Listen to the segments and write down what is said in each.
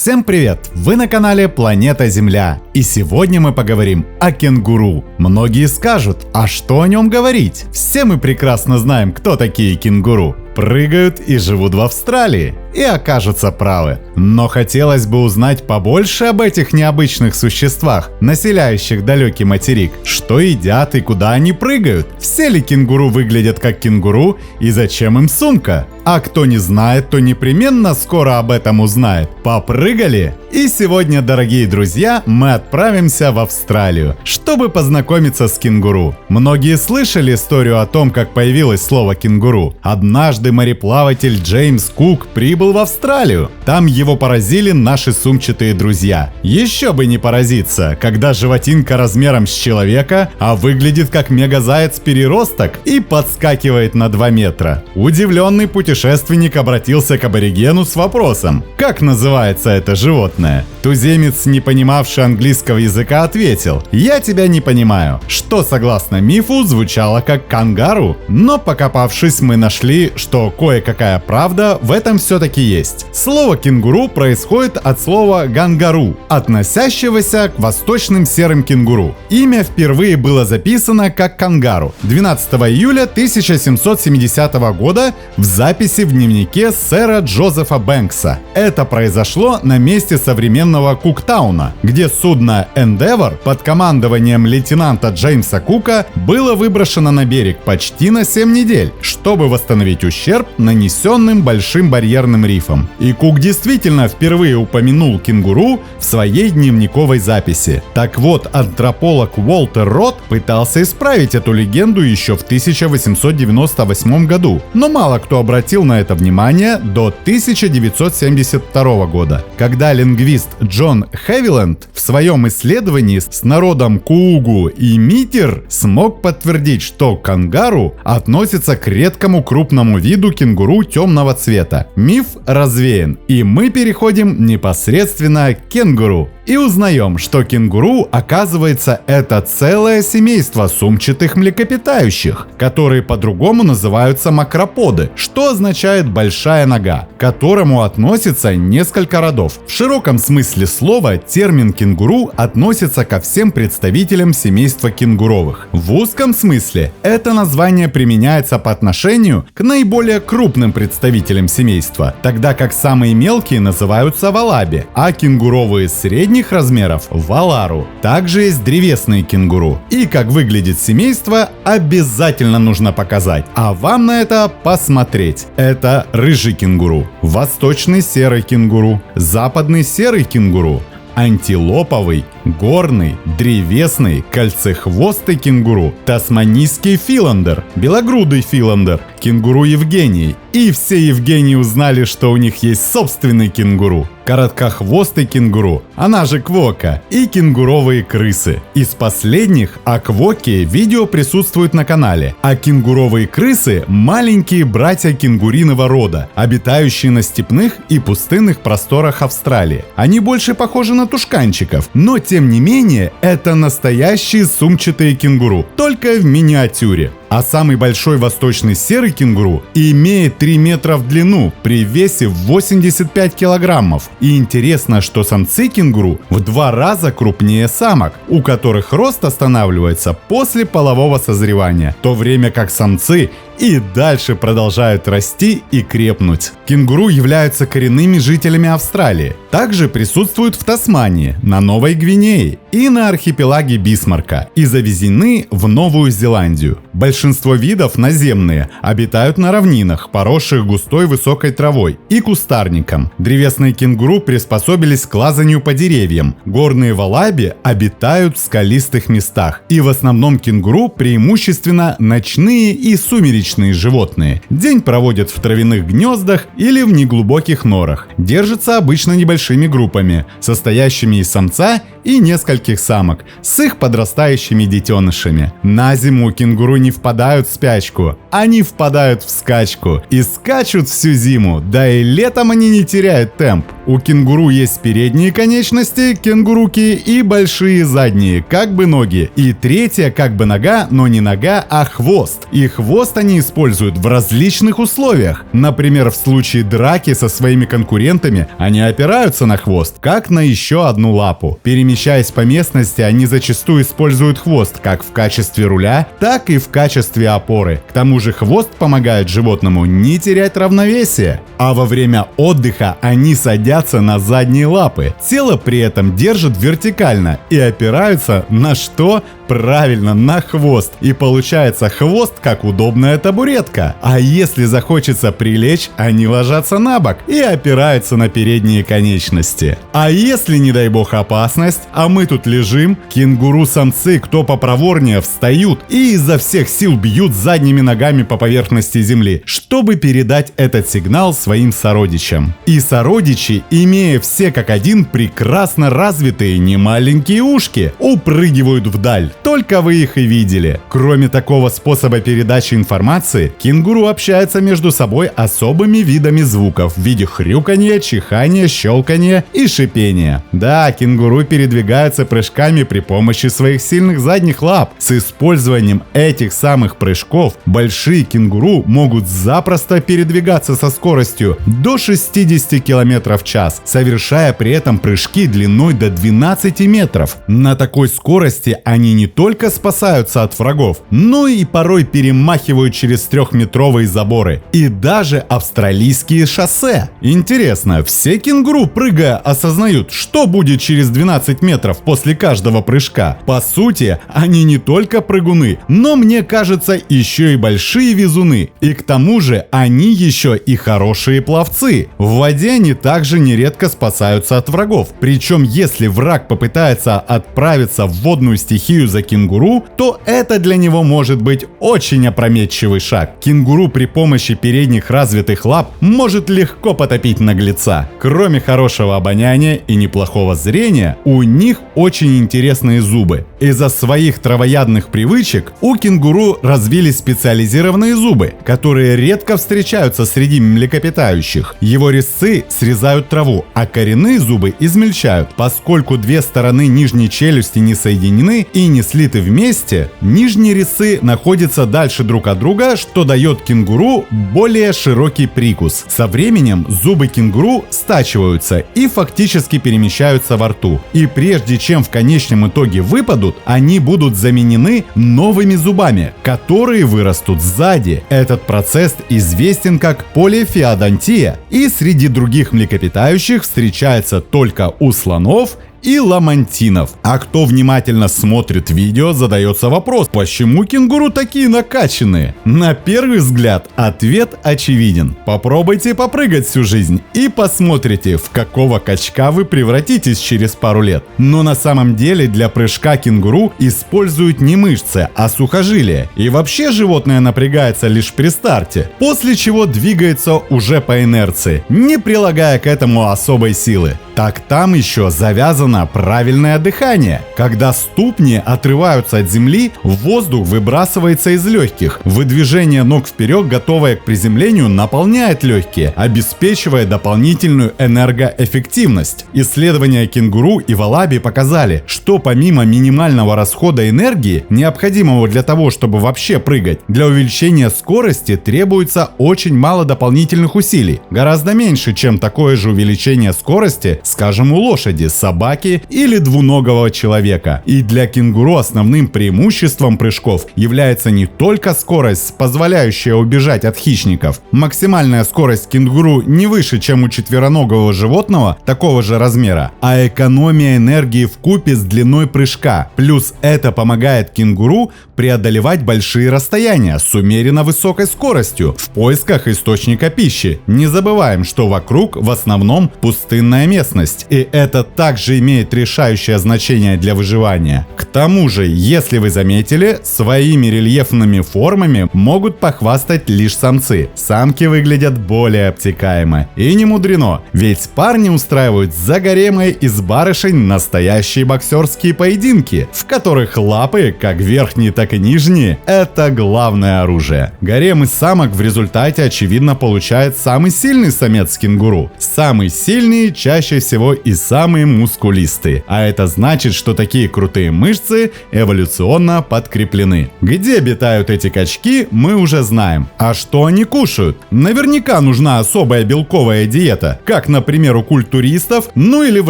Всем привет! Вы на канале Планета Земля. И сегодня мы поговорим о кенгуру. Многие скажут, а что о нем говорить? Все мы прекрасно знаем, кто такие кенгуру. Прыгают и живут в Австралии. И окажутся правы. Но хотелось бы узнать побольше об этих необычных существах, населяющих далекий материк. Что едят и куда они прыгают? Все ли кенгуру выглядят как кенгуру и зачем им сумка? А кто не знает, то непременно скоро об этом узнает. Попрыгали? И сегодня, дорогие друзья, мы отправимся в Австралию, чтобы познакомиться с кенгуру. Многие слышали историю о том, как появилось слово кенгуру. Однажды мореплаватель Джеймс Кук прибыл в Австралию. Там его поразили наши сумчатые друзья. Еще бы не поразиться, когда животинка размером с человека, а выглядит как мегазаяц-переросток и подскакивает на 2 метра. Удивленный путешественник обратился к аборигену с вопросом: как называется это животное? Туземец, не понимавший английского языка, ответил: я тебя не понимаю, что согласно мифу звучало как кангару. Но покопавшись, мы нашли, что кое-какая правда в этом все-таки есть. Слово кенгуру происходит от слова гангару, относящегося к восточным серым кенгуру. Имя впервые было записано как кангару 12 июля 1770 года в записи в дневнике сэра Джозефа Бэнкса. Это произошло на месте современного Куктауна, где судно Endeavour под командованием лейтенанта Джеймса Кука было выброшено на берег почти на 7 недель, чтобы восстановить ущерб, нанесенным Большим барьерным рифом. И Кук действительно впервые упомянул кенгуру в своей дневниковой записи. Так вот, антрополог Уолтер Рот пытался исправить эту легенду еще в 1898 году, но мало кто обратил на это внимание до 1972 года, когда лингвист Джон Хевиленд в своем исследовании с народом Куугу и Митер смог подтвердить, что кангару относится к редкому крупному виду кенгуру темного цвета. Миф развеян, и мы переходим непосредственно к кенгуру. И узнаем, что кенгуру, оказывается, это целое семейство сумчатых млекопитающих, которые по-другому называются макроподы, что означает «большая нога», к которому относится несколько родов. В широком смысле слова термин кенгуру относится ко всем представителям семейства кенгуровых. В узком смысле это название применяется по отношению к наиболее крупным представителям семейства, тогда как самые мелкие называются валаби, а кенгуровые средних размеров – валару. Также есть древесные кенгуру. И как выглядит семейство, обязательно нужно показать, а вам на это посмотреть. Это рыжий кенгуру, восточный серый кенгуру, западный серый кенгуру, антилоповый, горный, древесный, кольцехвостый кенгуру, тасманийский филандер, белогрудый филандер, кенгуру Евгений. И все Евгении узнали, что у них есть собственный кенгуру. Короткохвостый кенгуру, она же квока, и кенгуровые крысы. Из последних о квоке видео присутствует на канале, а кенгуровые крысы – маленькие братья кенгуриного рода, обитающие на степных и пустынных просторах Австралии. Они больше похожи на тушканчиков, но тем не менее это настоящие сумчатые кенгуру, только в миниатюре. А самый большой восточный серый кенгуру имеет 3 метра в длину при весе в 85 килограммов. И интересно, что самцы кенгуру в 2 раза крупнее самок, у которых рост останавливается после полового созревания, в то время как самцы и дальше продолжают расти и крепнуть. Кенгуру являются коренными жителями Австралии. Также присутствуют в Тасмании, на Новой Гвинее и на архипелаге Бисмарка и завезены в Новую Зеландию. Большинство видов наземные, обитают на равнинах, поросших густой высокой травой и кустарником. Древесные кенгуру приспособились к лазанию по деревьям. Горные валаби обитают в скалистых местах. И в основном кенгуру преимущественно ночные и сумеречные животные. День проводят в травяных гнездах или в неглубоких норах. Держатся обычно небольшими группами, состоящими из самца и нескольких нескольких самок с их подрастающими детенышами. На зиму кенгуру не впадают в спячку, они впадают в скачку и скачут всю зиму, да и летом они не теряют темп. У кенгуру есть передние конечности, кенгуруки, и большие задние, как бы ноги, и третья как бы нога, но не нога, а хвост. И хвост они используют в различных условиях. Например, в случае драки со своими конкурентами они опираются на хвост, как на еще одну лапу. Перемещаясь по местности, они зачастую используют хвост как в качестве руля, так и в качестве опоры. К тому же хвост помогает животному не терять равновесие. А во время отдыха они садятся на задние лапы. Тело при этом держат вертикально и опираются на что? Правильно, на хвост. И получается хвост как удобная табуретка. А если захочется прилечь, они ложатся на бок и опираются на передние конечности. А если, не дай бог, опасность, а мы тут лежим, кенгуру-самцы, кто попроворнее, встают и изо всех сил бьют задними ногами по поверхности земли, чтобы передать этот сигнал своим сородичам. И сородичи, имея все как один прекрасно развитые немаленькие ушки, упрыгивают вдаль. Только вы их и видели. Кроме такого способа передачи информации, кенгуру общаются между собой особыми видами звуков в виде хрюканья, чихания, щелканья и шипения. Да, кенгуру передвигаются прыжками при помощи своих сильных задних лап. С использованием этих самых прыжков большие кенгуру могут запросто передвигаться со скоростью до 60 км в час, совершая при этом прыжки длиной до 12 метров. На такой скорости они не только спасаются от врагов, но и порой перемахивают через 3-метровые заборы и даже австралийские шоссе. Интересно, все кенгуру, прыгая, осознают, что будет через 12 метров после каждого прыжка? По сути, они не только прыгуны, но, мне кажется, еще и большие везуны. И к тому же они еще и хорошие пловцы. В воде они также нередко спасаются от врагов. Причем, если враг попытается отправиться в водную стихию за кенгуру, то это для него может быть очень опрометчивый шаг. Кенгуру при помощи передних развитых лап может легко потопить наглеца. Кроме хорошего обоняния и неплохого зрения, у них очень интересные зубы. Из-за своих травоядных привычек у кенгуру развились специализированные зубы, которые редко встречаются среди млекопитающих. Его резцы срезают траву, а коренные зубы измельчают. Поскольку две стороны нижней челюсти не соединены и не слиты вместе, нижние резцы находятся дальше друг от друга, что дает кенгуру более широкий прикус. Со временем зубы кенгуру стачиваются и фактически перемещаются во рту. И прежде чем в конечном итоге выпадут, они будут заменены новыми зубами, которые вырастут сзади. Этот процесс известен как полифеодонтия и среди других млекопитающих встречается только у слонов и ламантинов. А кто внимательно смотрит видео, задается вопрос, почему кенгуру такие накачанные? На первый взгляд ответ очевиден. Попробуйте попрыгать всю жизнь и посмотрите, в какого качка вы превратитесь через пару лет. Но на самом деле для прыжка кенгуру используют не мышцы, а сухожилия. И вообще животное напрягается лишь при старте, после чего двигается уже по инерции, не прилагая к этому особой силы. Так там еще завязано правильное дыхание. Когда ступни отрываются от земли, воздух выбрасывается из легких. Выдвижение ног вперед, готовое к приземлению, наполняет легкие, обеспечивая дополнительную энергоэффективность. Исследования кенгуру и валаби показали, что помимо минимального расхода энергии, необходимого для того, чтобы вообще прыгать, для увеличения скорости требуется очень мало дополнительных усилий. Гораздо меньше, чем такое же увеличение скорости, скажем, у лошади, собаки или двуногого человека. И для кенгуру основным преимуществом прыжков является не только скорость, позволяющая убежать от хищников. Максимальная скорость кенгуру не выше, чем у четвероногого животного такого же размера, а экономия энергии вкупе с длиной прыжка. Плюс это помогает кенгуру преодолевать большие расстояния с умеренно высокой скоростью в поисках источника пищи. Не забываем, что вокруг в основном пустынная местность, и это также имеет имеет решающее значение для выживания. К тому же, если вы заметили, своими рельефными формами могут похвастать лишь самцы. Самки выглядят более обтекаемо. И не мудрено, ведь парни устраивают за гаремой из барышень настоящие боксерские поединки, в которых лапы, как верхние, так и нижние, это главное оружие. Гарем из самок в результате очевидно получает самый сильный самец кенгуру. Самый сильный чаще всего и самые мускулистые. А это значит, что такие крутые мышцы эволюционно подкреплены. Где обитают эти качки, мы уже знаем. А что они кушают? Наверняка нужна особая белковая диета, как, например, у культуристов, ну или в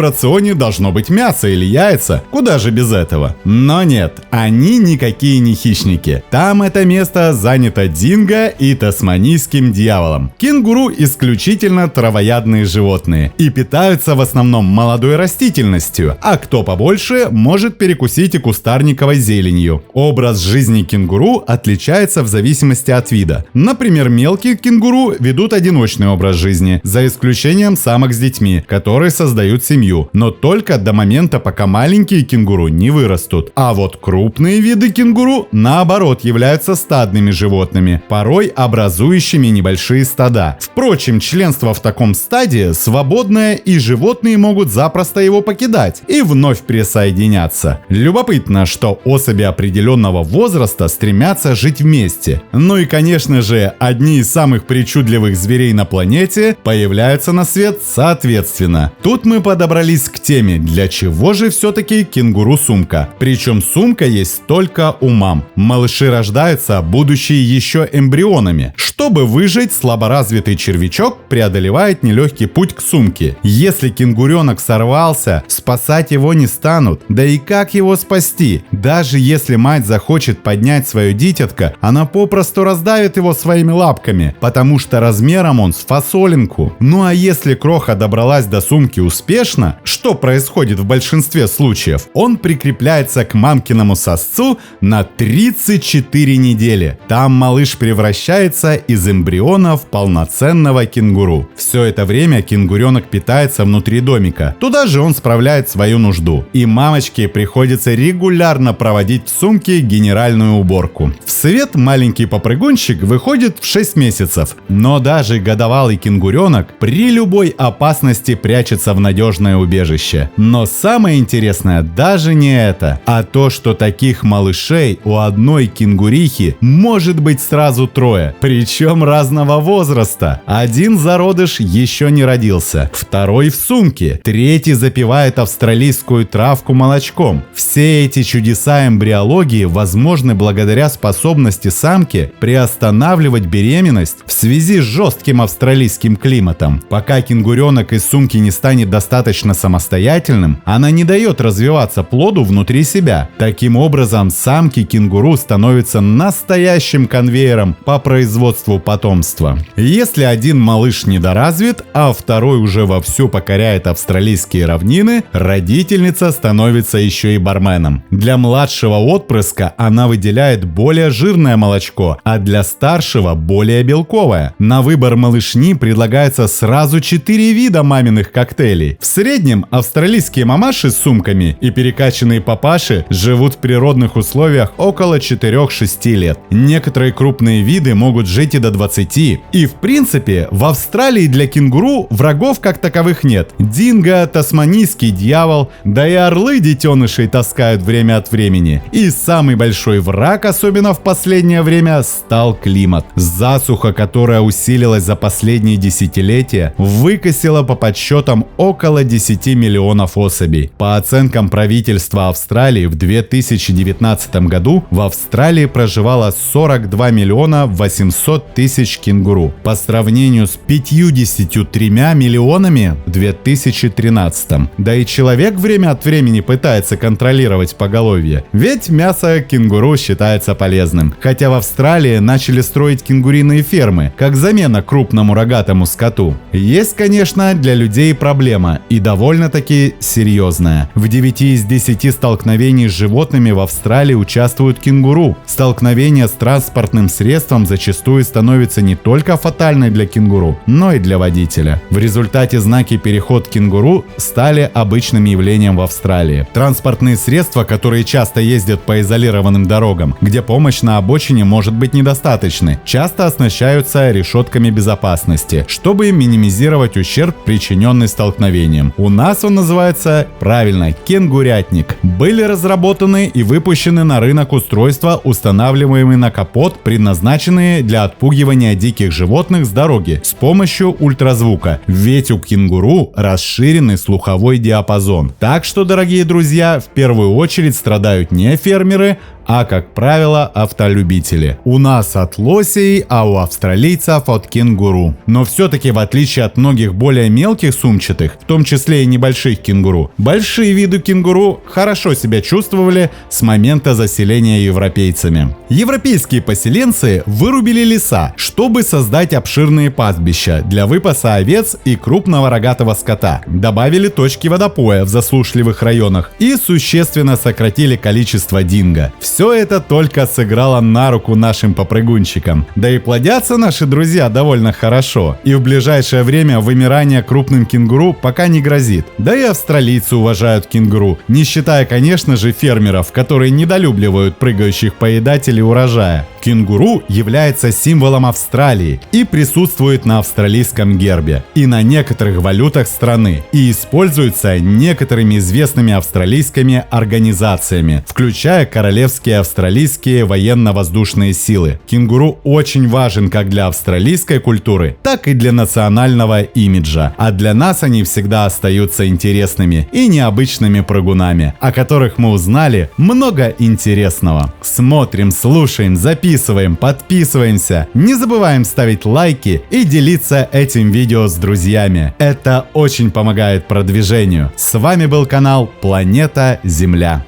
рационе должно быть мясо или яйца. Куда же без этого? Но нет, они никакие не хищники. Там это место занято динго и тасманийским дьяволом. Кенгуру исключительно травоядные животные и питаются в основном молодой растительностью, а кто побольше, может перекусить и кустарниковой зеленью. Образ жизни кенгуру отличается в зависимости от вида. Например, мелкие кенгуру ведут одиночный образ жизни, за исключением самок с детьми, которые создают семью, но только до момента, пока маленькие кенгуру не вырастут. А вот крупные виды кенгуру, наоборот, являются стадными животными, порой образующими небольшие стада. Впрочем, членство в таком стаде свободное, и животные могут запросто его покидать и вновь присоединяться. Любопытно, что особи определенного возраста стремятся жить вместе. Ну и, конечно же, одни из самых причудливых зверей на планете появляются на свет соответственно. Тут мы подобрались к теме, для чего же все-таки кенгуру-сумка. Причем сумка есть только у мам. Малыши рождаются, будучи еще эмбрионами. Чтобы выжить, слаборазвитый червячок преодолевает нелегкий путь к сумке. Если кенгуренок сорвался, спасать его не станут. Да и как его спасти? Даже если мать захочет поднять свое дитятко, она попросту раздавит его своими лапками, потому что размером он с фасолинку. Ну а если кроха добралась до сумки успешно, что происходит в большинстве случаев, он прикрепляется к мамкиному сосцу на 34 недели. Там малыш превращается из эмбриона в полноценного кенгуру. Все это время кенгуренок питается внутри домика. Туда же он справляет свою нужду. И мамочке приходится регулярно проводить в сумке генеральную уборку. В свет маленький попрыгунчик выходит в 6 месяцев. Но даже годовалый кенгуренок при любой опасности прячется в надежное убежище. Но самое интересное даже не это, а то, что таких малышей у одной кенгурихи может быть сразу трое. Причем разного возраста. Один зародыш еще не родился, второй в сумке, третий запивает австралийскую травку молочком. Все эти чудеса эмбриологии возможны благодаря способности самки приостанавливать беременность в связи с жестким австралийским климатом. Пока кенгуренок из сумки не станет достаточно самостоятельным, она не дает развиваться плоду внутри себя. Таким образом, самки кенгуру становятся настоящим конвейером по производству потомства. Если один малыш недоразвит, а второй уже вовсю покоряет австралийские равнины, родительница становится еще и барменом. Для младшего отпрыска она выделяет более жирное молочко, а для старшего более белковое. На выбор малышни предлагается сразу 4 вида маминых коктейлей. В среднем австралийские мамаши с сумками и перекачанные папаши живут в природных условиях около 4-6 лет. Некоторые крупные виды могут жить и до 20. И в принципе, в Австралии для кенгуру врагов как таковых нет. Динго, тасманийский дьявол, да и орлы детенышей таскают время от времени. И самый большой враг, особенно в последнее время, стал климат. Засуха, которая усилилась за последние десятилетия, выкосила по подсчетам около 10 миллионов особей. По оценкам правительства Австралии, в 2019 году в Австралии проживало 42 миллиона 800 тысяч кенгуру, по сравнению с 53 миллионами в 2013. Да и человек время от времени пытается контролировать поголовье. здоровье. Ведь мясо кенгуру считается полезным. Хотя в Австралии начали строить кенгуриные фермы, как замена крупному рогатому скоту. Есть, конечно, для людей проблема, и довольно-таки серьезная. В 9 из 10 столкновений с животными в Австралии участвуют кенгуру. Столкновение с транспортным средством зачастую становится не только фатальной для кенгуру, но и для водителя. В результате знаки «Переход кенгуру» стали обычным явлением в Австралии. Транспортные средства, которые часто ездят по изолированным дорогам, где помощь на обочине может быть недостаточной, часто оснащаются решетками безопасности, чтобы минимизировать ущерб, причиненный столкновением. У нас он называется, правильно, кенгурятник. Были разработаны и выпущены на рынок устройства, устанавливаемые на капот, предназначенные для отпугивания диких животных с дороги с помощью ультразвука. Ведь у кенгуру расширенный слуховой диапазон. Так что, дорогие друзья, в первую очередь страдают не фермеры, а, как правило, автолюбители. У нас от лосей, а у австралийцев от кенгуру. Но все-таки, в отличие от многих более мелких сумчатых, в том числе и небольших кенгуру, большие виды кенгуру хорошо себя чувствовали с момента заселения европейцами. Европейские поселенцы вырубили леса, чтобы создать обширные пастбища для выпаса овец и крупного рогатого скота. Добавили точки водопоя в засушливых районах и существенно сократили количество динго. Все это только сыграло на руку нашим попрыгунчикам. Да и плодятся наши друзья довольно хорошо. И в ближайшее время вымирание крупным кенгуру пока не грозит. Да и австралийцы уважают кенгуру, не считая, конечно же, фермеров, которые недолюбливают прыгающих поедателей урожая. Кенгуру является символом Австралии и присутствует на австралийском гербе и на некоторых валютах страны, и используется некоторыми известными австралийскими организациями, включая Королевские австралийские военно-воздушные силы. Кенгуру очень важен как для австралийской культуры, так и для национального имиджа, а для нас они всегда остаются интересными и необычными прыгунами, о которых мы узнали много интересного. Смотрим, слушаем, записываем, подписываемся, не забываем ставить лайки и делиться этим видео с друзьями. Это очень помогает продвижению. С вами был канал Планета Земля.